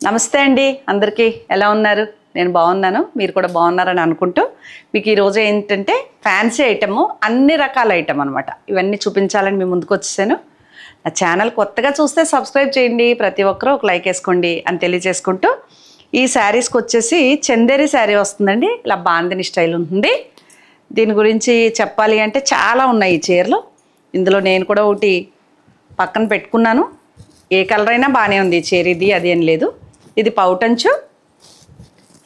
నమస్తే అండి అందరికీ ఎలా ఉన్నారు నేను బాగున్నాను మీరు కూడా బాగున్నారని అనుకుంటూ మీకు ఈ రోజు ఏంటంటే ఫ్యాన్సీ ఐటమ్ అన్ని రకాల ఐటమ్ అన్నమాట ఇవన్నీ చూపించాలని మీ ముందుకు వచ్చేసాను నా ఛానల్ కొత్తగా చూస్తే సబ్స్క్రైబ్ చేయండి ప్రతి ఒక్కరు ఒక లైక్ వేసుకోండి అని తెలియజేసుకుంటూ ఈ శారీస్కి వచ్చేసి చందేరి శారీ వస్తుందండి ఇలా బాందిని స్టైల్ ఉంటుంది దీని గురించి చెప్పాలి అంటే చాలా ఉన్నాయి ఈ చీరలు ఇందులో నేను కూడా ఒకటి పక్కన పెట్టుకున్నాను ఏ కలర్ అయినా బాగానే ఉంది చీర ఇది అది ఏం లేదు ఇది పౌటంచు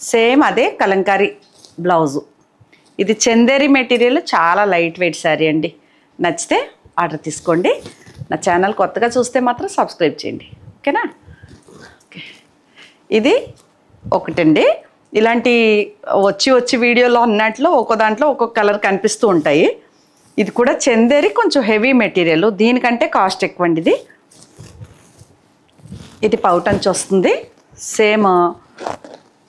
సేమ్ అదే కలంకారీ బ్లౌజు ఇది చందేరి మెటీరియల్ చాలా లైట్ వెయిట్ శారీ అండి నచ్చితే ఆర్డర్ తీసుకోండి నా ఛానల్ కొత్తగా చూస్తే మాత్రం సబ్స్క్రైబ్ చేయండి ఓకేనా ఓకే ఇది ఒకటండి ఇలాంటి వచ్చి వీడియోలో అన్నట్లు ఒక్కో దాంట్లో ఒక్కొక్క కలర్ కనిపిస్తూ ఉంటాయి ఇది కూడా చందేరి కొంచెం హెవీ మెటీరియల్ దీనికంటే కాస్ట్ ఎక్కువ అండి ఇది పౌటంచు వస్తుంది సేమ్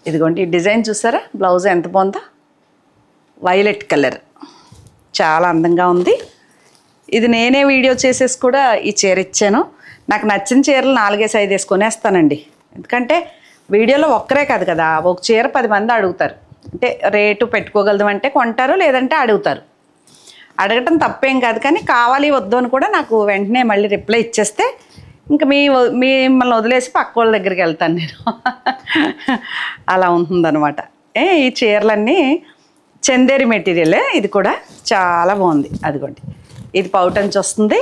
ఇదిగోండి ఈ డిజైన్ చూసారా బ్లౌజ్ ఎంత బాగుందో వైలెట్ కలర్ చాలా అందంగా ఉంది ఇది నేనే వీడియో చేసేసి కూడా ఈ చీర ఇచ్చాను నాకు నచ్చిన చీరలు 4-5 వేసుకొనేస్తానండి ఎందుకంటే వీడియోలో ఒక్కరే కాదు కదా ఒక చీర 10 మంది అడుగుతారు అంటే రేటు పెట్టుకోగలదు అంటే కొంటారు లేదంటే అడుగుతారు అడగటం తప్పేం కాదు కానీ కావాలి వద్దు అని కూడా నాకు వెంటనే మళ్ళీ రిప్లై ఇచ్చేస్తే ఇంకా మిమ్మల్ని వదిలేసి పక్క వాళ్ళ దగ్గరికి వెళ్తాను నేను అలా ఉంటుందన్నమాట ఈ చీరలన్నీ చందేరి మెటీరియలే ఇది కూడా చాలా బాగుంది అదిగోండి ఇది పౌటంచు వస్తుంది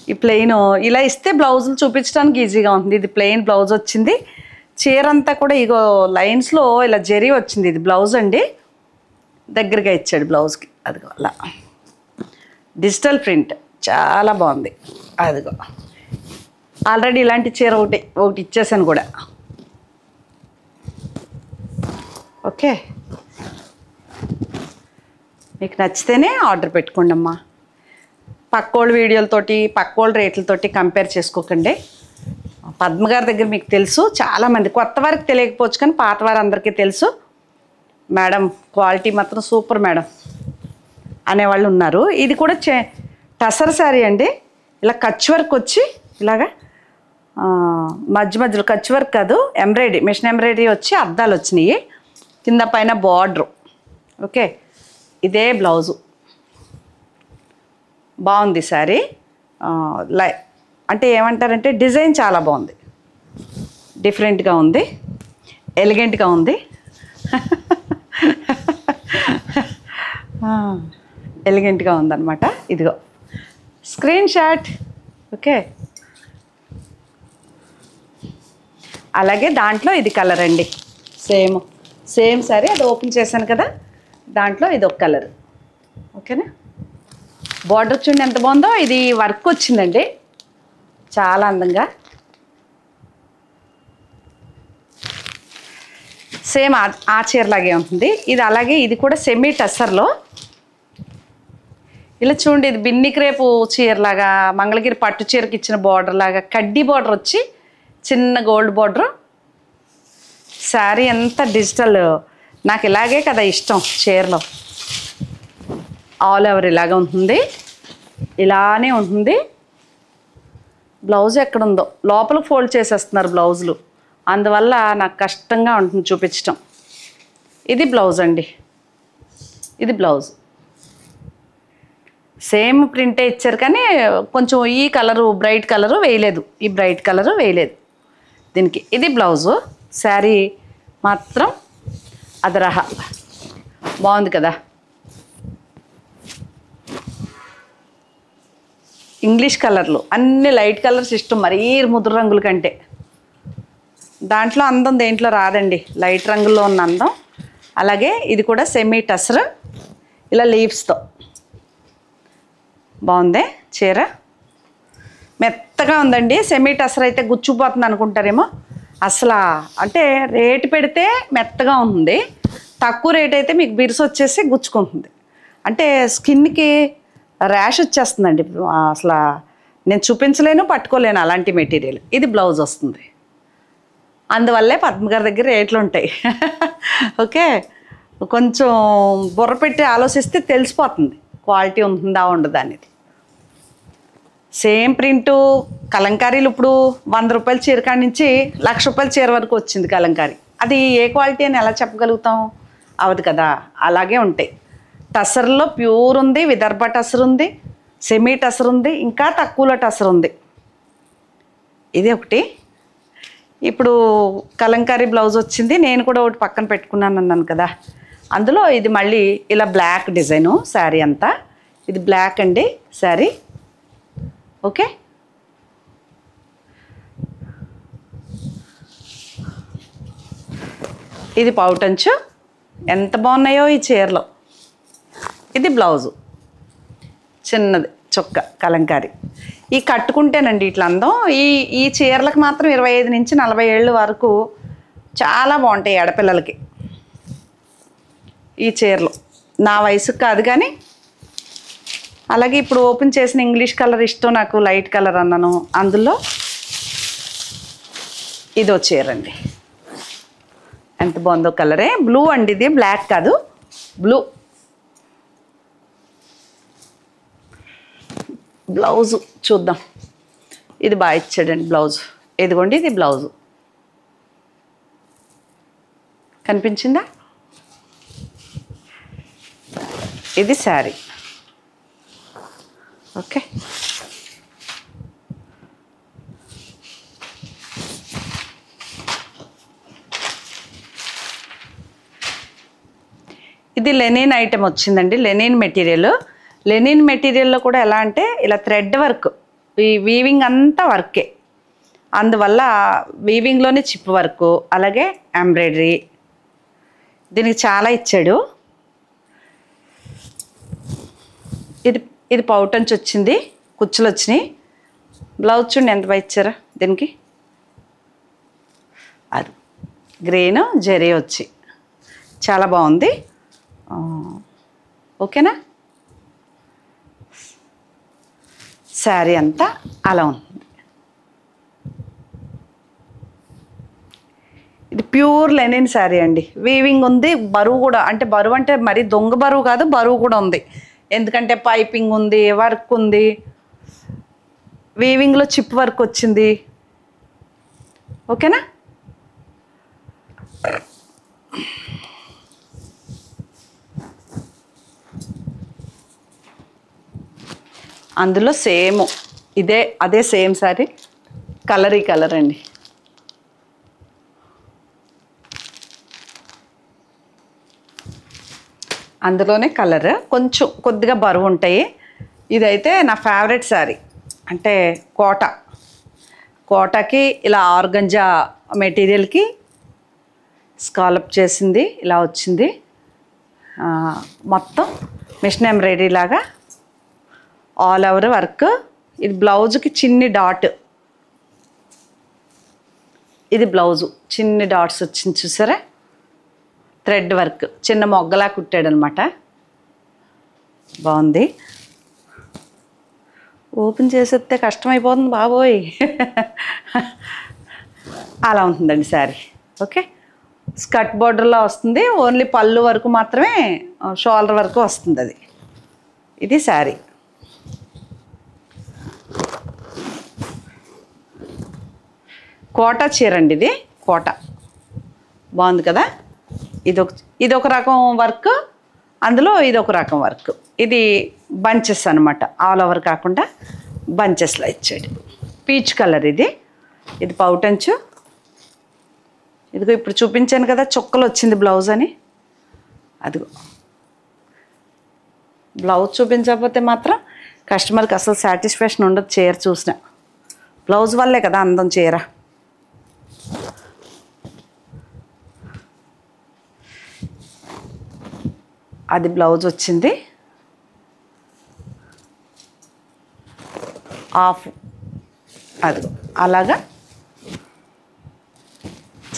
ఈ ప్లెయిన్ ఇలా ఇస్తే బ్లౌజులు చూపించడానికి ఈజీగా ఉంటుంది ఇది ప్లెయిన్ బ్లౌజ్ వచ్చింది చీర అంతా కూడా ఇగో లైన్స్లో ఇలా జరీ వచ్చింది ఇది బ్లౌజ్ అండి దగ్గరగా ఇచ్చాడు బ్లౌజ్కి అదిగో అలా డిజిటల్ ప్రింట్ చాలా బాగుంది అదిగో ఆల్రెడీ ఇలాంటి చీర ఒకటి ఇచ్చేసాను కూడా ఓకే మీకు నచ్చితేనే ఆర్డర్ పెట్టుకోండి అమ్మా పక్కోళ్ళ వీడియోలతోటి పక్కోళ్ళ రేట్లతోటి కంపేర్ చేసుకోకండి పద్మగారి దగ్గర మీకు తెలుసు చాలామంది కొత్త వారికి తెలియకపోవచ్చు కానీ పాత వారు అందరికీ తెలుసు మేడం క్వాలిటీ మాత్రం సూపర్ మేడం అనేవాళ్ళు ఉన్నారు ఇది కూడా టసర్ శారీ అండి ఇలా కచ్ వర్క్ వచ్చి ఇలాగా మధ్యలో కచ్ వర్క్ కాదు ఎంబ్రాయిడరీ మిషన్ ఎంబ్రాయిడరీ వచ్చి అద్దాలు వచ్చినాయి కింద పైన బార్డరు ఓకే ఇదే బ్లౌజు బాగుంది శారీ అంటే ఏమంటారంటే డిజైన్ చాలా బాగుంది డిఫరెంట్గా ఉంది ఎలిగెంట్గా ఉంది ఎలిగెంట్గా ఉందన్నమాట ఇదిగో స్క్రీన్ షాట్ ఓకే అలాగే దాంట్లో ఇది కలర్ అండి సేమ్ సారీ అది ఓపెన్ చేశాను కదా దాంట్లో ఇది ఒక కలర్ ఓకేనా బార్డర్ చూడండి ఎంత బాగుందో ఇది వర్క్ వచ్చిందండి చాలా అందంగా సేమ్ ఆ చీరలాగే ఉంటుంది ఇది అలాగే ఇది కూడా సెమీ టస్సర్లో ఇలా చూడండి ఇది బిన్ని క్రేపు చీరలాగా మంగళగిరి పట్టు చీరకి ఇచ్చిన బార్డర్ లాగా కడ్డీ బార్డర్ వచ్చి చిన్న గోల్డ్ బార్డర్ శారీ అంతా డిజిటల్ నాకు ఇలాగే కదా ఇష్టం చీరలో ఆల్ ఓవర్ ఇలాగే ఉంటుంది ఇలానే ఉంటుంది బ్లౌజ్ ఎక్కడుందో లోపలికి ఫోల్డ్ చేసేస్తున్నారు బ్లౌజులు అందువల్ల నాకు కష్టంగా ఉంటుంది చూపించటం ఇది బ్లౌజ్ అండి ఇది బ్లౌజ్ సేమ్ ప్రింటే ఇచ్చారు కానీ కొంచెం ఈ కలరు బ్రైట్ కలరు వేయలేదు ఈ బ్రైట్ కలరు వేయలేదు దీనికి ఇది బ్లౌజు శారీ మాత్రం అదరహ బాగుంది కదా ఇంగ్లీష్ కలర్లు అన్ని లైట్ కలర్స్ ఇష్టం మరీ ముదురు రంగుల కంటే దాంట్లో అందం దేంట్లో రాదండి లైట్ రంగుల్లో ఉన్న అందం అలాగే ఇది కూడా సెమీ టసర్ ఇలా లీవ్స్తో బాగుంది చీర మెత్తగా ఉందండి సెమీ టసర్ అయితే గుచ్చుకుపోతుంది అనుకుంటారేమో అసలు అంటే రేటు పెడితే మెత్తగా ఉంది తక్కువ రేట్ అయితే మీకు బిరుసు వచ్చేసి గుచ్చుకుంటుంది అంటే స్కిన్కి ర్యాష్ వచ్చేస్తుందండి అసలు నేను చూపించలేను పట్టుకోలేను అలాంటి మెటీరియల్ ఇది బ్లౌజ్ వస్తుంది అందువల్లే పద్మగారి దగ్గర రేట్లు ఉంటాయి ఓకే కొంచెం బుర్ర పెట్టి ఆలోచిస్తే తెలిసిపోతుంది క్వాలిటీ ఉంటుందా ఉండదా అనేది సేమ్ ప్రింటు కలంకారీలు ఇప్పుడు 100 రూపాయల చీర కాడి నుంచి 1,00,000 రూపాయల చీర వరకు వచ్చింది కలంకారీ. అది ఏ క్వాలిటీ అని ఎలా చెప్పగలుగుతాం? అవదు కదా. అలాగే ఉంటాయి. టసర్లో ప్యూర్ ఉంది, విదర్భ టసర్ ఉంది, సెమీ టసర్ ఉంది, ఇంకా తక్కువలో టసర్ ఉంది. ఇది ఒకటి. ఇప్పుడు కలంకారీ బ్లౌజ్ వచ్చింది. నేను కూడా ఒకటి పక్కన పెట్టుకున్నాను అన్నాను కదా, అందులో ఇది మళ్ళీ ఇలా బ్లాక్ డిజైను. శారీ అంతా ఇది బ్లాక్ అండి శారీ. ఓకే, ఇది పౌటంచు. ఎంత బాగున్నాయో ఈ చీరలో. ఇది బ్లౌజు, చిన్నది చొక్క కలంకారీ. ఈ కట్టుకుంటేనండి ఇట్లా అందం. ఈ చీరలకు మాత్రం 25 నుంచి 40 ఏళ్ళ వరకు చాలా బాగుంటాయి ఆడపిల్లలకి ఈ చీరలు. నా వయసుకు కాదు కానీ. అలాగే ఇప్పుడు ఓపెన్ చేసిన ఇంగ్లీష్ కలర్ ఇష్టం నాకు, లైట్ కలర్ అన్నాను. అందులో ఇదో చీర అండి, ఎంత బాగుందో కలరే. బ్లూ అండి, ఇది బ్లాక్ కాదు, బ్లూ. బ్లౌజు చూద్దాం. ఇది బాగా ఇచ్చాడండి బ్లౌజ్. ఇదిగోండి, ఇది బ్లౌజు. కనిపించిందా? ఇది శారీ. ఓకే, ఇది లెనిన్ ఐటెం వచ్చిందండి, లెనిన్ మెటీరియల్. లెనిన్ మెటీరియల్లో కూడా ఎలా అంటే ఇలా థ్రెడ్ వర్క్, ఈ వీవింగ్ అంతా వర్కే. అందువల్ల వీవింగ్లోనే చిప్ వర్క్, అలాగే ఎంబ్రాయిడరీ. దీనికి చాలా ఇచ్చాడు. ఇది పౌటంచి వచ్చింది, కుచ్చులు వచ్చినాయి. బ్లౌజ్ చూడండి ఎంత బాగా ఇచ్చారా దీనికి. అది గ్రీన్ జరీ వచ్చి చాలా బాగుంది. ఓకేనా? శారీ అంతా అలా ఉంది. ఇది ప్యూర్ లెనిన్ శారీ అండి. వీవింగ్ ఉంది, బరువు కూడా. అంటే బరువు అంటే మరి దొంగ బరువు కాదు, బరువు కూడా ఉంది. ఎందుకంటే పైపింగ్ ఉంది, వర్క్ ఉంది, వీవింగ్లో చిప్ వర్క్ వచ్చింది. ఓకేనా? అందులో సేమ్ అదే సేమ్ శారీ, కలర్ ఈ కలర్ అండి. అందులోనే కలర్ కొంచెం కొద్దిగా బరువు ఉంటాయి. ఇదైతే నా ఫేవరెట్ శారీ. అంటే కోటాకి ఇలా ఆర్గంజా మెటీరియల్కి స్కాలప్ చేసింది, ఇలా వచ్చింది. మొత్తం మిషన్ ఎంబ్రాయిడరీ లాగా ఆల్ ఓవర్ వర్క్. ఇది బ్లౌజ్కి చిన్ని డాట్. ఇది బ్లౌజు చిన్ని డాట్స్ వచ్చింది చూసారా. థ్రెడ్ వర్క్ చిన్న మొగ్గలా కుట్టాడు అనమాట. బాగుంది. ఓపెన్ చేసేస్తే కష్టమైపోతుంది బాబోయ్. అలా ఉంటుందండి శారీ. ఓకే, స్కర్ట్ బోర్డర్లో వస్తుంది. ఓన్లీ పళ్ళు వరకు మాత్రమే, షోల్డర్ వరకు వస్తుంది అది. ఇది శారీ. కోటా చీర అండి ఇది. కోటా బాగుంది కదా. ఇదొక రకం వర్క్, అందులో ఇదొక రకం వర్క్. ఇది బంచెస్ అనమాట, ఆల్ ఓవర్ కాకుండా బంచెస్లో ఇచ్చాడు. పీచ్ కలర్ ఇది. ఇది పౌటంచు. ఇదిగో ఇప్పుడు చూపించాను కదా చుక్కలు వచ్చింది బ్లౌజ్ అని. అదిగో బ్లౌజ్ చూపించకపోతే మాత్రం కస్టమర్కి అసలు సాటిస్ఫాక్షన్ ఉండదు చీర చూసిన. బ్లౌజ్ వల్లే కదా అందం చీర. అది బ్లౌజ్ వచ్చింది. ఆఫ్ అదిగో అలాగా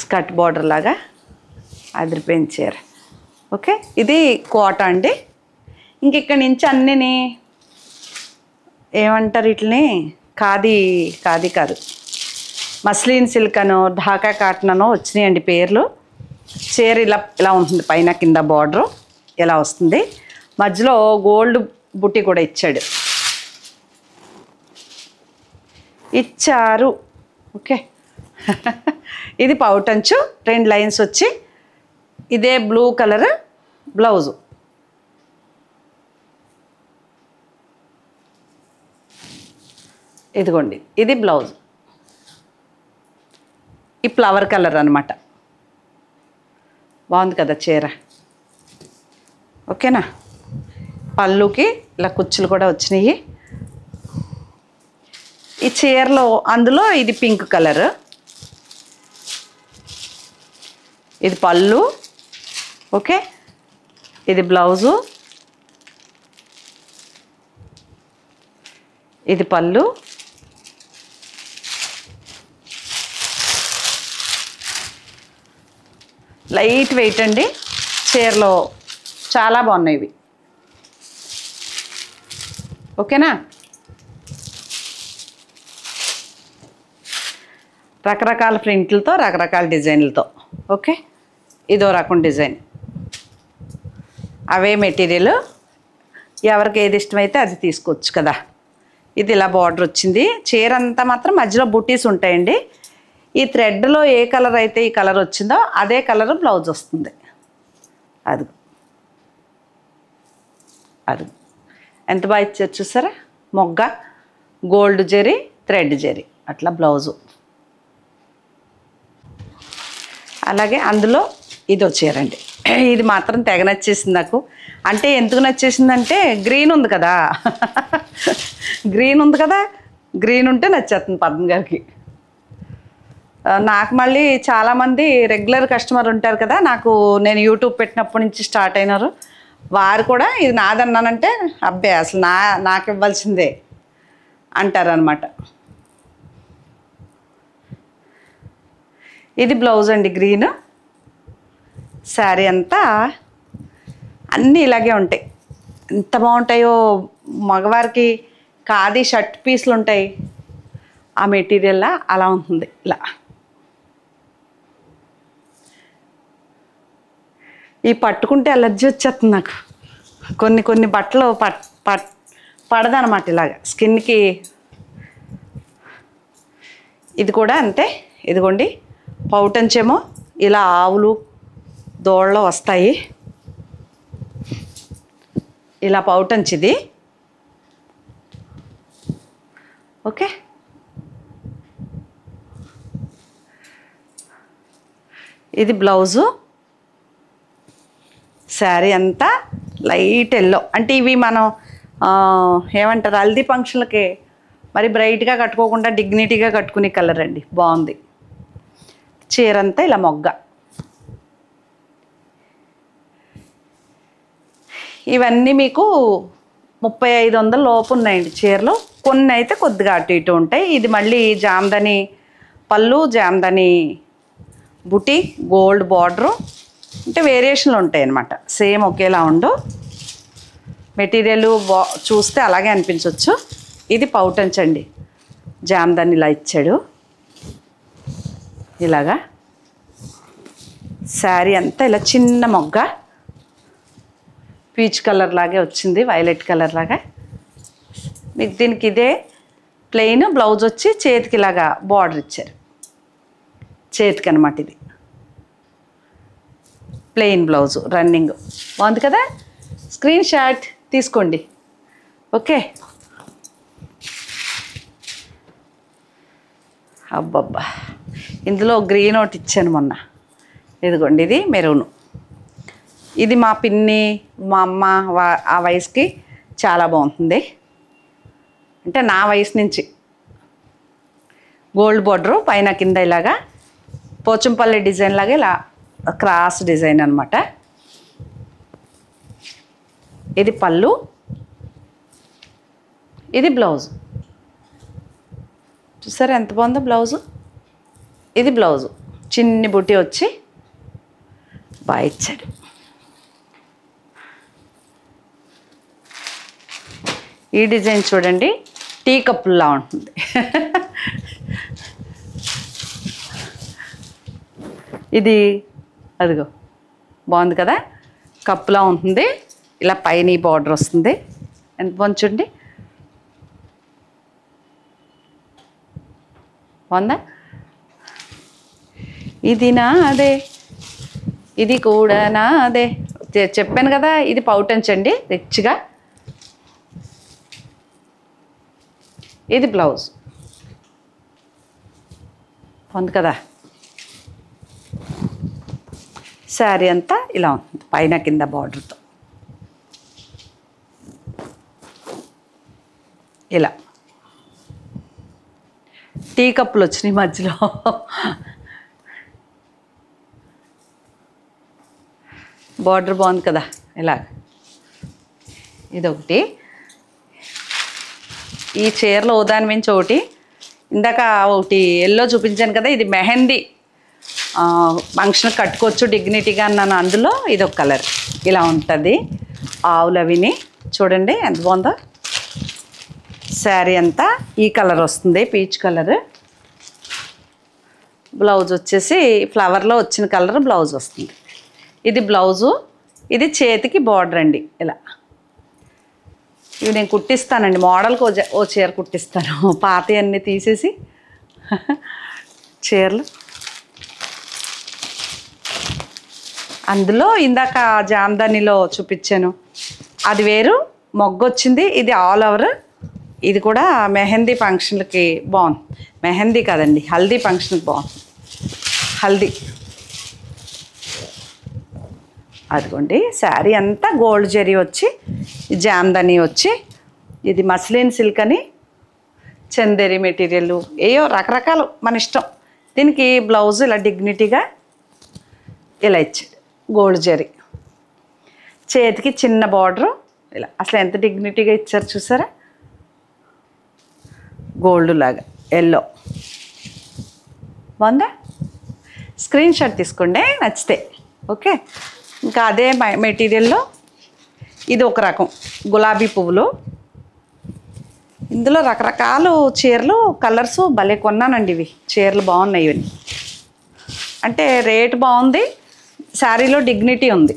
స్కర్ట్ బార్డర్ లాగా అదిరిపోయింది చీర. ఓకే, ఇది కోట అండి. ఇంక ఇక్కడి నుంచి అన్నీ ఏమంటారు వీటిని, ఖాదీ కాదు, మస్లిన్ సిల్క్ అనో ఢాకా కాటన్ అనో వచ్చినాయండి పేర్లు. చీర ఇలా ఉంటుంది, పైన కింద బార్డరు ఇలా వస్తుంది. మధ్యలో గోల్డ్ బుట్టి కూడా ఇచ్చాడు. ఇచ్చారు. ఓకే. ఇది పౌటంచు 2 లైన్స్ వచ్చి ఇదే బ్లూ కలర్ బ్లౌజు. ఇదిగోండి ఇది బ్లౌజ్. ఈ ఫ్లవర్ కలర్ అనమాట. బాగుంది కదా చీర. ఓకేనా. పళ్ళుకి ఇలా కుచ్చులు కూడా వచ్చినాయి. ఈ చీరలో అందులో ఇది పింక్ కలర్. ఇది పళ్ళు. ఓకే. ఇది బ్లౌజు. ఇది పళ్ళు. లైట్ వెయిట్ అండి. చీరలో చాలా బాగున్నాయి ఇవి. ఓకేనా. రకరకాల ప్రింట్లతో రకరకాల డిజైన్లతో. ఓకే. ఇదో రకం డిజైన్, అవే మెటీరియల్. ఎవరికి ఏది ఇష్టమైతే అది తీసుకోవచ్చు కదా. ఇది ఇలా బార్డర్ వచ్చింది. చీర అంతా మాత్రం మధ్యలో బుటీస్ ఉంటాయండి. ఈ థ్రెడ్లో ఏ కలర్ అయితే ఈ కలర్ వచ్చిందో అదే కలర్ బ్లౌజ్ వస్తుంది. అది అది ఎంత బాగా ఇచ్చారు చూసారా. మొగ్గ, గోల్డ్ జరీ, థ్రెడ్ జరీ అట్లా బ్లౌజు. అలాగే అందులో ఇది వచ్చారండి. ఇది మాత్రం తెగ నచ్చేసింది నాకు. అంటే ఎందుకు నచ్చేసిందంటే గ్రీన్ ఉంది కదా. గ్రీన్ ఉంది కదా, గ్రీన్ ఉంటే నచ్చేస్తుంది పద్మ గారికి. నాకు మళ్ళీ చాలామంది రెగ్యులర్ కస్టమర్ ఉంటారు కదా, నాకు నేను యూట్యూబ్ పెట్టినప్పటి నుంచి స్టార్ట్ అయినారు. వారు కూడా ఇది నాదన్నానంటే అబ్బే అసలు నాకు ఇవ్వాల్సిందే అంటారనమాట. ఇది బ్లౌజ్ అండి గ్రీన్. శారీ అంతా అన్నీ ఇలాగే ఉంటాయి. ఎంత బాగుంటాయో. మగవారికి ఖాదీ షర్ట్ పీసులు ఉంటాయి, ఆ మెటీరియల్లా అలా ఉంటుంది. ఇలా ఈ పట్టుకుంటే అలర్జీ వచ్చేస్తుంది నాకు. కొన్ని బట్టలు పడదనమాట ఇలాగ స్కిన్కి. ఇది కూడా అంతే. ఇదిగోండి పౌటంచేమో ఇలా ఆవులు దోళ్ళలో వస్తాయి. ఇలా పౌటంచిది. ఓకే. ఇది బ్లౌజు. శారీ అంతా లైట్ ఎల్లో. అంటే ఇవి మనం ఏమంటారు హల్దీ ఫంక్షన్లకి మరి బ్రైట్గా కట్టుకోకుండా డిగ్నిటీగా కట్టుకునే కలర్ అండి. బాగుంది. చీర అంతా ఇలా మొగ్గ. ఇవన్నీ మీకు 3500 లోపు ఉన్నాయండి చీరలు. కొన్ని అయితే కొద్దిగా అటు ఇటు ఉంటాయి. ఇది మళ్ళీ జామ్దని పళ్ళు, జామ్దని బుటీ, గోల్డ్ బార్డరు. అంటే వేరియేషన్లు ఉంటాయి అన్నమాట. సేమ్ ఒకేలా ఉండు. మెటీరియల్ చూస్తే అలాగే అనిపించవచ్చు. ఇది పౌటంచండి. జామ్దాన్ని ఇలా ఇచ్చాడు. ఇలాగా శారీ అంతా ఇలా చిన్న మొగ్గ పీచ్ కలర్ లాగే వచ్చింది, వైలెట్ కలర్ లాగా. మీకు దీనికి ఇదే ప్లెయిన్ బ్లౌజ్ వచ్చి చేతికి ఇలాగా బార్డర్ ఇచ్చారు. చేతికి అనమాట ఇది ప్లెయిన్ బ్లౌజు రన్నింగ్. బాగుంది కదా. స్క్రీన్ షాట్ తీసుకోండి. ఓకే. అబ్బబ్బా, ఇందులో గ్రీన్ ఒకటి ఇచ్చాను మొన్న. ఇదిగోండి ఇది మెరూను. ఇది మా పిన్ని మా అమ్మ ఆ వయసుకి చాలా బాగుంటుంది. అంటే నా వయసు నుంచి. గోల్డ్ బార్డరు పైన కింద ఇలాగా పోచంపల్లి డిజైన్ లాగా ఇలా క్రాస్ డిజైన్ అనమాట. ఇది పళ్ళు. ఇది బ్లౌజు. చూసారా ఎంత బాగుందో బ్లౌజు. ఇది బ్లౌజు చిన్ని బుట్టి వచ్చి బాగా ఇచ్చాడు. ఈ డిజైన్ చూడండి, టీ కప్పుల్లా ఉంటుంది. ఇది అదిగో బాగుంది కదా, కప్పులా ఉంటుంది. ఇలా పైన ఈ బార్డర్ వస్తుంది. ఎంత బాగుంది చూడండి. బాగుందా? ఇది నాదే, ఇది కూడా నాదే. చెప్పాను కదా, ఇది పౌటంచ్ అండి రిచ్గా. ఇది బ్లౌజ్. బాగుంది కదా? శారీ అంతా ఇలా ఉంటుంది, పైన కింద బార్డర్తో. ఇలా టీ కప్పులు వచ్చినాయి మధ్యలో. బార్డర్ బాగుంది కదా ఇలా. ఇదొకటి. ఈ చీరలో ఉదాహరణ మించి ఒకటి, ఇందాక ఒకటి ఎల్లో చూపించాను కదా, ఇది మెహందీ ఫంక్షన్ కట్టుకోవచ్చు డిగ్నిటీగా అన్నాను. అందులో ఇదొక కలర్ ఇలా ఉంటుంది. ఆవులు అవిని చూడండి ఎంత బాగుందో. శారీ అంతా ఈ కలర్ వస్తుంది, పీచ్ కలర్. బ్లౌజ్ వచ్చేసి ఫ్లవర్లో వచ్చిన కలర్ బ్లౌజ్ వస్తుంది. ఇది బ్లౌజు, ఇది చేతికి బార్డర్ అండి ఇలా. ఇవి నేను కుట్టిస్తానండి, మోడల్కి ఓ చీర కుట్టిస్తాను, పాత అన్నీ తీసేసి చీరలు. అందులో ఇందాక జామ్దానిలో చూపించాను, అది వేరు మొగ్గు వచ్చింది. ఇది ఆల్ ఓవర్. ఇది కూడా మెహందీ ఫంక్షన్లకి బాగుంది. మెహందీ కాదండి, హల్దీ ఫంక్షన్కి బాగుంది. హల్దీ. అదిగోండి శారీ అంతా గోల్డ్ జరీ వచ్చి, జామ్దాని వచ్చి, ఇది మస్లిన్ సిల్క్ అని, చందేరి మెటీరియల్, ఏయో రకరకాలు మన ఇష్టం. దీనికి బ్లౌజ్ ఇలా డిగ్నిటీగా ఇలా ఇచ్చాడు, గోల్డ్ జరీ. చేతికి చిన్న బార్డరు ఇలా. అసలు ఎంత డిగ్నిటీగా ఇచ్చారు చూసారా, గోల్డ్ లాగా ఎల్లో. బాగుందా? స్క్రీన్ షాట్ తీసుకోండి నచ్చితే. ఓకే. ఇంకా అదే మెటీరియల్లో ఇది ఒక రకం గులాబీ పువ్వులు. ఇందులో రకరకాలు చీరలు కలర్స్ భలే కొన్నానండి. ఇవి చీరలు బాగున్నాయి. ఇవన్నీ అంటే రేట్ బాగుంది, శారీలో డిగ్నిటీ ఉంది.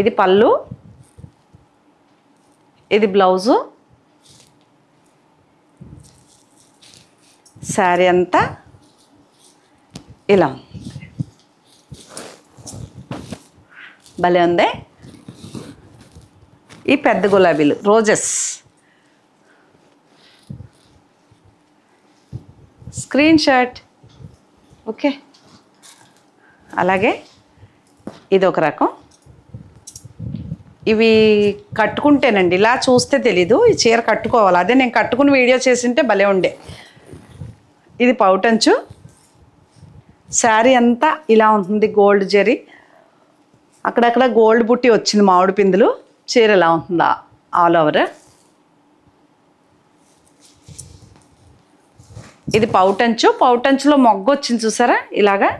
ఇది పళ్ళు, ఇది బ్లౌజు. శారీ అంతా ఇలా భలే ఉంది. ఈ పెద్ద గులాబీలు రోజెస్. Screen shot. ఓకే. అలాగే ఇది ఒక రకం. ఇవి కట్టుకుంటేనండి, ఇలా చూస్తే తెలీదు ఈ చీర కట్టుకోవాలి. అదే నేను కట్టుకుని వీడియో చేసింటే భలే ఉండే. ఇది పౌటంచు. శారీ అంతా ఇలా ఉంటుంది, గోల్డ్ జరీ, అక్కడక్కడ గోల్డ్ బుట్టి వచ్చింది, మామిడి పిందులు. చీర ఎలా ఉంటుందా ఆల్ ఓవర్. ఇది పౌటంచు. పౌటంచులో మొగ్గ వచ్చింది చూసారా ఇలాగా,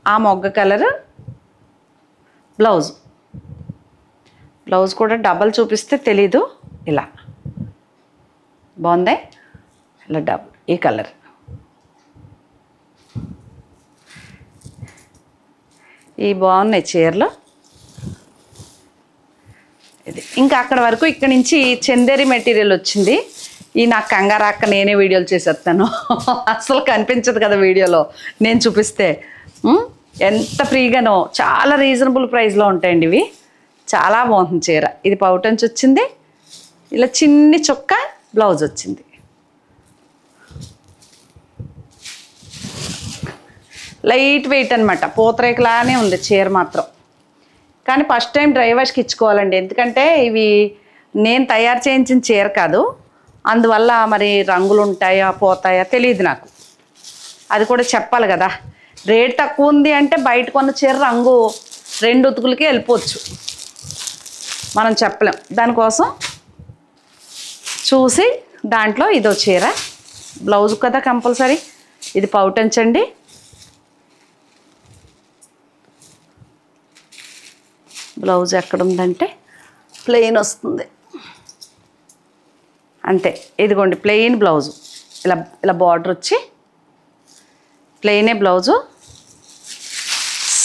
ఆ మొగ్గ కలరు బ్లౌజ్. బ్లౌజ్ కూడా డబల్ చూపిస్తే తెలీదు, ఇలా బాగుంది. ఇలా డబల్ ఈ కలర్. ఈ బాగున్నాయి చీరలు. ఇది ఇంకా అక్కడ వరకు. ఇక్కడ నుంచి చందేరి మెటీరియల్ వచ్చింది. ఈ నాకు కంగారాక్క నేనే వీడియోలు చేసేస్తాను, అసలు కనిపించదు కదా వీడియోలో నేను చూపిస్తే. ఎంత ఫ్రీగానో, చాలా రీజనబుల్ ప్రైస్లో ఉంటాయండి ఇవి. చాలా బాగుంటుంది చీర. ఇది పౌటంచ్ వచ్చింది, ఇలా చిన్ని చొక్క బ్లౌజ్ వచ్చింది. లైట్ వెయిట్ అనమాట, పూతరేకులానే ఉంది చీర మాత్రం. కానీ ఫస్ట్ టైం డ్రైవర్స్కి ఇచ్చుకోవాలండి, ఎందుకంటే ఇవి నేను తయారు చేయించిన చీర కాదు. అందువల్ల మరి రంగులు ఉంటాయా పోతాయా తెలియదు నాకు, అది కూడా చెప్పాలి కదా. రేట్ తక్కువ ఉంది అంటే బయట కొన్న చీర రంగు 2 ఉతుకులకే వెళ్ళిపోవచ్చు, మనం చెప్పలేం. దానికోసం చూసి దాంట్లో ఇదో చీర బ్లౌజ్ కదా కంపల్సరీ. ఇది పౌటంచ్ అండి. బ్లౌజ్ ఎక్కడుందంటే ప్లెయిన్ వస్తుంది అంతే. ఇదిగోండి ప్లెయిన్ బ్లౌజు, ఇలా ఇలా బార్డర్ వచ్చి ప్లెయినే బ్లౌజు.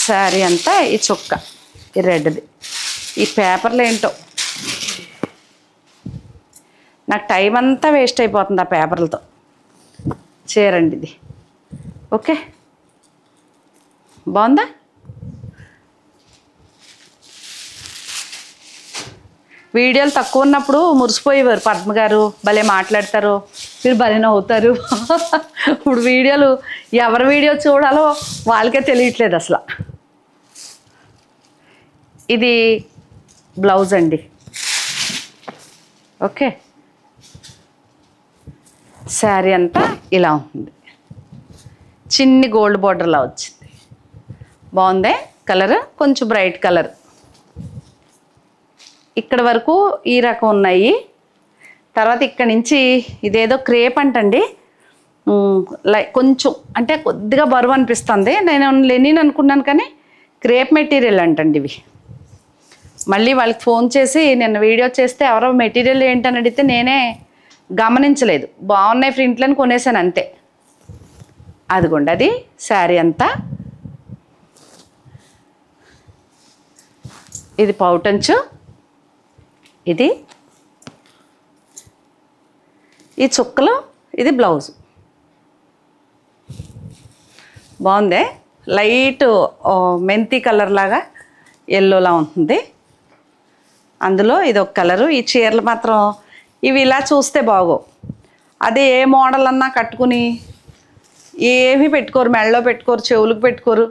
శారీ అంతా ఈ చొక్క ఈ రెడ్ది. ఈ పేపర్లు ఏంటో నాకు టైం అంతా వేస్ట్ అయిపోతుంది ఆ పేపర్లతో. చీర అండి ఇది. ఓకే, బాగుందా? వీడియోలు తక్కువ ఉన్నప్పుడు మురిసిపోయేవారు పద్మ గారు, భలే మాట్లాడతారు, మీరు భలే నవ్వుతారు. ఇప్పుడు వీడియోలు ఎవరి వీడియో చూడాలో వాళ్ళకే తెలియట్లేదు అసలు. ఇది బ్లౌజ్ అండి. ఓకే, శారీ అంతా ఇలా ఉంటుంది, చిన్ని గోల్డ్ బార్డర్లా వచ్చింది. బాగుందే కలర్, కొంచెం బ్రైట్ కలర్. ఇక్కడ వరకు ఈ రకం ఉన్నాయి. తర్వాత ఇక్కడ నుంచి ఇదేదో క్రేప్ అంటండి, కొంచెం అంటే కొద్దిగా బరువు అనిపిస్తుంది. నేను లెనిన్ అనుకున్నాను కానీ క్రేప్ మెటీరియల్ అంటండి ఇవి. మళ్ళీ వాళ్ళకి ఫోన్ చేసి నిన్న వీడియో చేస్తే ఎవరో మెటీరియల్ ఏంటని అడిగితే నేనే గమనించలేదు, బాగున్నాయి ప్రింట్లని కొనేసాను అంతే. అదిగోండి, అది శారీ అంతా. ఇది పౌటంచు, ఇది ఈ చుక్కలు, ఇది బ్లౌజ్. బాగుందే, లైట్ మెంతి కలర్ లాగా ఎల్లోలా ఉంటుంది. అందులో ఇది ఒక కలరు. ఈ చీరలు మాత్రం ఇవి ఇలా చూస్తే బాగో, అదే ఏ మోడల్ అన్నా కట్టుకుని ఏమీ పెట్టుకోరు, మెడలో పెట్టుకోరు, చెవులకు పెట్టుకోరు,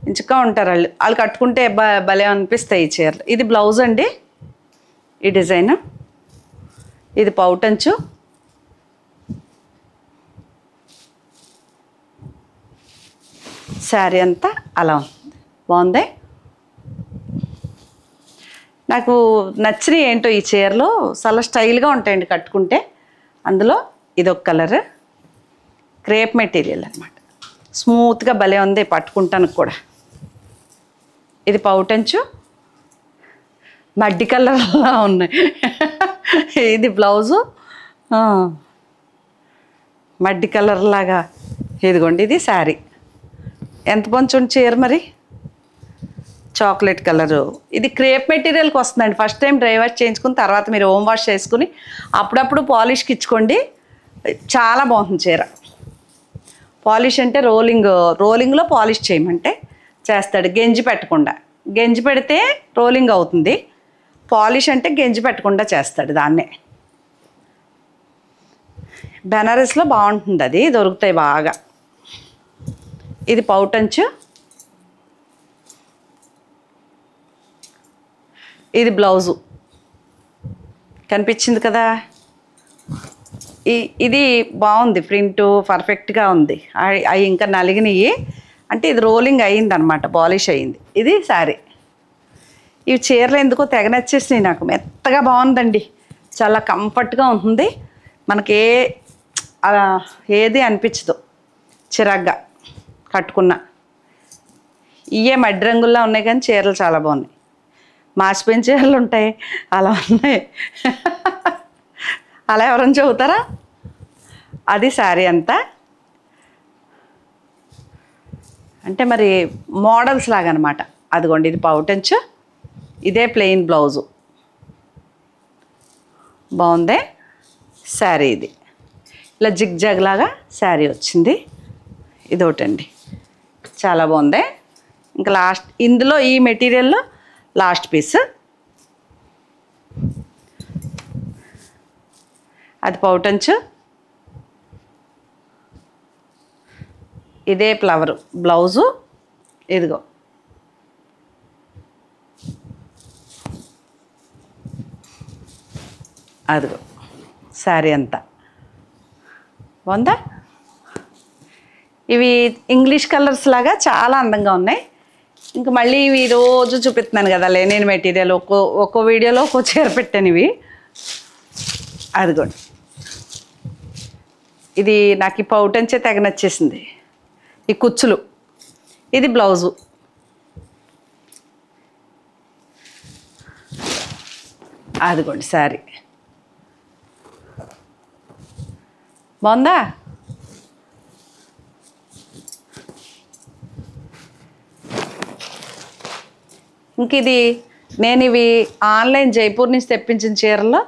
ఇంచుగా ఉంటారు వాళ్ళు. వాళ్ళు కట్టుకుంటే భలే అనిపిస్తాయి ఈ చీరలు. ఇది బ్లౌజ్ అండి, ఈ డిజైన్. ఇది పౌటంచు, శారీ అంతా అలా ఉంది. బాగుంది. నాకు నచ్చినవి ఏంటో ఈ చీరలు చాలా స్టైల్గా ఉంటాయండి కట్టుకుంటే. అందులో ఇదొక కలర్, క్రేప్ మెటీరియల్ అనమాట, స్మూత్గా భలే ఉంది పట్టుకుంటానికి కూడా. ఇది పౌటంచు, మడ్డి కలర్లా ఉన్నాయి. ఇది బ్లౌజు మడ్డి కలర్ లాగా. ఇదిగోండి, ఇది శారీ. ఎంత కొంచెం చీర మరి, చాక్లెట్ కలరు. ఇది క్రేప్ మెటీరియల్కి వస్తుందండి. ఫస్ట్ టైం డ్రై వాష్ చేయించుకుని తర్వాత మీరు హోమ్ వాష్ చేసుకుని అప్పుడప్పుడు పాలిష్కి ఇచ్చుకోండి, చాలా బాగుంటుంది చీర. పాలిష్ అంటే రోలింగ్లో పాలిష్ చేయమంటే చేస్తాడు, గెంజి పెట్టకుండా. గెంజి పెడితే రోలింగ్ అవుతుంది, పాలిష్ అంటే గెంజి పెట్టకుండా చేస్తాడు దాన్నే. బెనారస్లో బాగుంటుంది, అది దొరుకుతాయి బాగా. ఇది పౌటంచు, ఇది బ్లౌజు. కనిపించింది కదా, ఇది బాగుంది, ప్రింటు పర్ఫెక్ట్గా ఉంది. అవి ఇంకా నలిగినవి అంటే ఇది రోలింగ్ అయ్యిందనమాట, పాలిష్ అయ్యింది. ఇది శారీ. ఈ చీరలు ఎందుకో తెగ నచ్చేసినాయి నాకు, మెత్తగా బాగుందండి, చాలా కంఫర్ట్గా ఉంటుంది. మనకి ఏది అనిపించదు చిరాగ్గా కట్టుకున్నా. ఇవే మడ్డి రంగుల్లో ఉన్నాయి కానీ చీరలు చాలా బాగున్నాయి. మాసిపోయిన చీరలు ఉంటాయి, అలా ఉన్నాయి. అలా ఎవరైనా చెబుతారా? అది శారీ అంతా. అంటే మరి మోడల్స్ లాగా అనమాట. అదిగోండి, ఇది పౌటంచు, ఇదే ప్లెయిన్ బ్లౌజు. బాగుందే శారీ. ఇది ఇలా జిగ్జాగ్ లాగా శారీ వచ్చింది. ఇది ఒకటండి, చాలా బాగుంది. ఇంకా లాస్ట్ ఇందులో ఈ మెటీరియల్లో లాస్ట్ పీస్. అది పౌటంచు, ఇదే ఫ్లవరు బ్లౌజు. ఇదిగో అదిగో శారీ అంతా. బాగుందా? ఇవి ఇంగ్లీష్ కలర్స్ లాగా చాలా అందంగా ఉన్నాయి. ఇంక మళ్ళీ ఇవి రోజు చూపిస్తున్నాను కదా లెనిన్ మెటీరియల్, ఒక్కో వీడియోలో ఒక్కో చీర పెట్టాను ఇవి. అదిగోండి, ఇది నాకు ఈ పౌటంచే తెగ నచ్చేసింది, ఈ కుచ్చులు. ఇది బ్లౌజు. అదిగోండి శారీ. బాగుందా? ఇంక ఇది నేను ఇవి ఆన్లైన్ జైపూర్ నుంచి తెప్పించిన చీరల్లో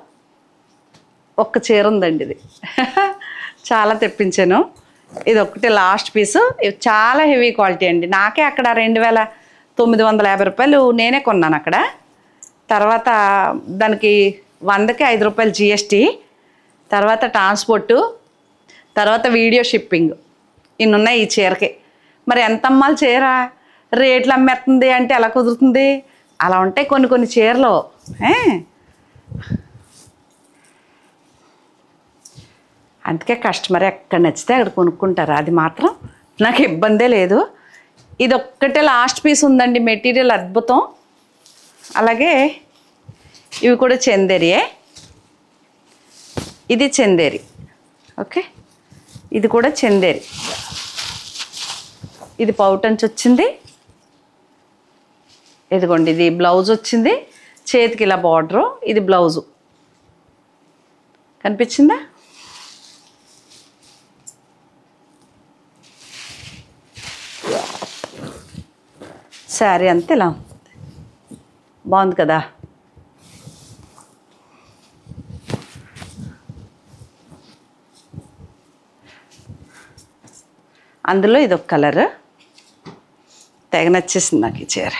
ఒక్క చీర ఉందండి ఇది. చాలా తెప్పించాను. ఇది ఒకటి లాస్ట్ పీసు. ఇది చాలా హెవీ క్వాలిటీ అండి. నాకే అక్కడ 2950 రూపాయలు నేనే కొన్నాను అక్కడ. తర్వాత దానికి 100కి 5 రూపాయలు జిఎస్టీ, తర్వాత ట్రాన్స్పోర్టు, తర్వాత వీడియో షిప్పింగ్, ఇన్ని ఉన్నాయి ఈ చీరకి. మరి ఎంత అమ్మాలి చీర, రేట్లు అమ్మేస్తుంది అంటే ఎలా కుదురుతుంది? అలా ఉంటాయి కొన్ని కొన్ని చీరలు. అందుకే కస్టమర్ ఎక్కడ నచ్చితే అక్కడ కొనుక్కుంటారు. అది మాత్రం నాకు ఇబ్బందే లేదు. ఇది ఒక్కటే లాస్ట్ పీస్ ఉందండి. మెటీరియల్ అద్భుతం. అలాగే ఇవి కూడా చందేరియే. ఇది చందేరి. ఓకే, ఇది కూడా చందేరి. ఇది పౌటంచి వచ్చింది. ఇదిగోండి, ఇది బ్లౌజ్ వచ్చింది. చేతికి ఇలా బార్డరు. ఇది బ్లౌజు. కనిపించిందా? శారీ అంతే ఇలా బాగుంది కదా. అందులో ఇదొక కలర్ తెగ నచ్చేసింది నాకు ఈ చీర.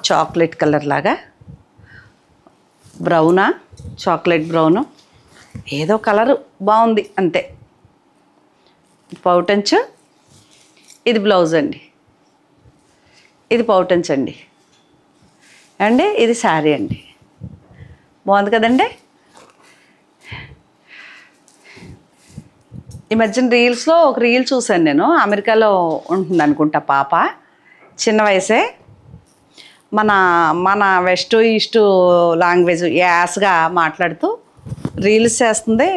చాక్లెట్ కలర్ లాగా, బ్రౌనా, చాక్లెట్ బ్రౌను, ఏదో కలరు బాగుంది అంతే. పౌటంచు. ఇది బ్లౌజ్ అండి. ఇది పౌటంచ్ అండి. అండి ఇది శారీ అండి. బాగుంది కదండి. ఈ మధ్యన రీల్స్లో ఒక రీల్ చూశాను నేను. అమెరికాలో ఉంటుంది అనుకుంటా పాప, చిన్న వయసే. మన మన వెస్ట్ ఈస్ట్ లాంగ్వేజ్ యాస్గా మాట్లాడుతూ రీల్స్ చేస్తుంది.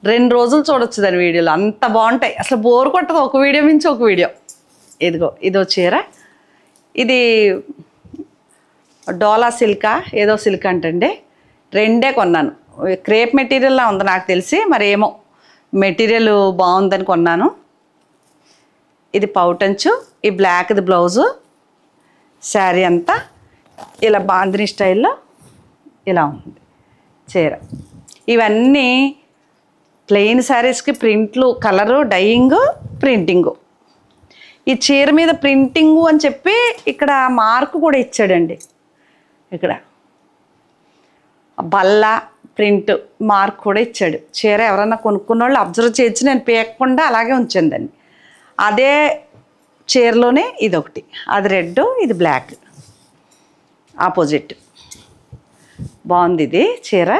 2 రోజులు చూడొచ్చు దాని వీడియోలు, అంత బాగుంటాయి. అసలు బోర్ కొట్టదు, ఒక వీడియో మించి ఒక వీడియో. ఇదిగో ఇదో చీర. ఇది డోలా సిల్కా ఏదో సిల్క్ అంటండి. 2 కొన్నాను. క్రేప్ మెటీరియల్లా ఉంది నాకు తెలిసి, మరి ఏమో మెటీరియల్ బాగుందని కొన్నాను. ఇది పౌటంచు. ఈ బ్లాక్ది బ్లౌజు. శారీ అంతా ఇలా బాందిని స్టైల్లో ఇలా ఉంది చీర. ఇవన్నీ ప్లెయిన్ శారీస్కి ప్రింట్లు, కలరు, డైయింగు, ప్రింటింగు. ఈ చీర మీద ప్రింటింగు అని చెప్పి ఇక్కడ మార్కు కూడా ఇచ్చాడండి. ఇక్కడ బల్ల ప్రింట్ మార్క్ కూడా ఇచ్చాడు. చీర ఎవరన్నా కొనుక్కున్న వాళ్ళు అబ్జర్వ్ చేయొచ్చు. నేను పేయకుండా అలాగే ఉంచాను దాన్ని. అదే చీరలోనే ఇదొకటి, అది రెడ్, ఇది బ్లాక్, ఆపోజిట్. బాగుంది ఇది చీర.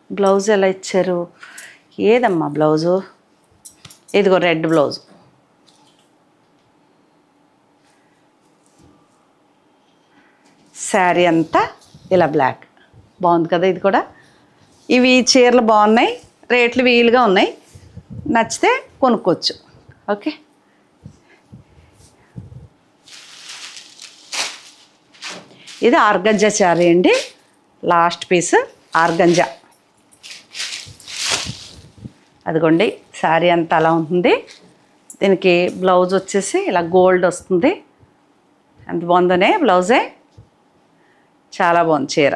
బ్లౌజ్ ఎలా ఇచ్చారు? ఏదమ్మా బ్లౌజు? ఇదిగో రెడ్ బ్లౌజ్. శారీ అంతా ఇలా బ్లాక్. బాగుంది కదా ఇది కూడా. ఇవి చీరలు బాగున్నాయి, రేట్లు వీలుగా ఉన్నాయి. నచ్చితే కొనుక్కోవచ్చు. ఓకే, ఇది ఆర్గంజా శారీ అండి. Last piece organza. అదిగోండి శారీ అంతా అలా ఉంటుంది. దీనికి బ్లౌజ్ వచ్చేసి ఇలా గోల్డ్ వస్తుంది. ఎంత బాగుందోనే బ్లౌజే. చాలా బాగుంది చీర.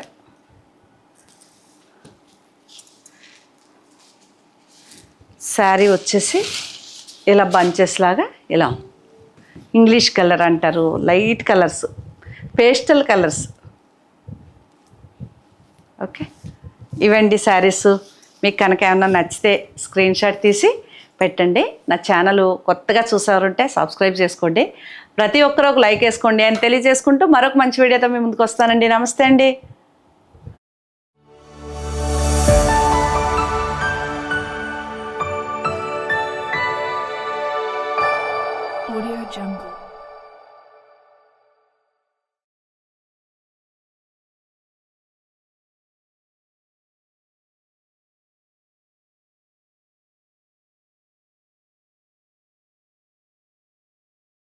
శారీ వచ్చేసి ఇలా బంచెస్ లాగా ఇలా ఇంగ్లీష్ కలర్ అంటారు, light colours, pastel colours. Okay, ఇవండి శారీస్. మీకు కనుక ఏమన్నా నచ్చితే స్క్రీన్ షాట్ తీసి పెట్టండి. నా ఛానల్ కొత్తగా చూసేవారుంటే సబ్స్క్రైబ్ చేసుకోండి. ప్రతి ఒక్కరు ఒక లైక్ వేసుకోండి అని తెలియజేసుకుంటూ మరొక మంచి వీడియోతో మీ ముందుకు వస్తానండి. నమస్తే అండి. Audio Jungle.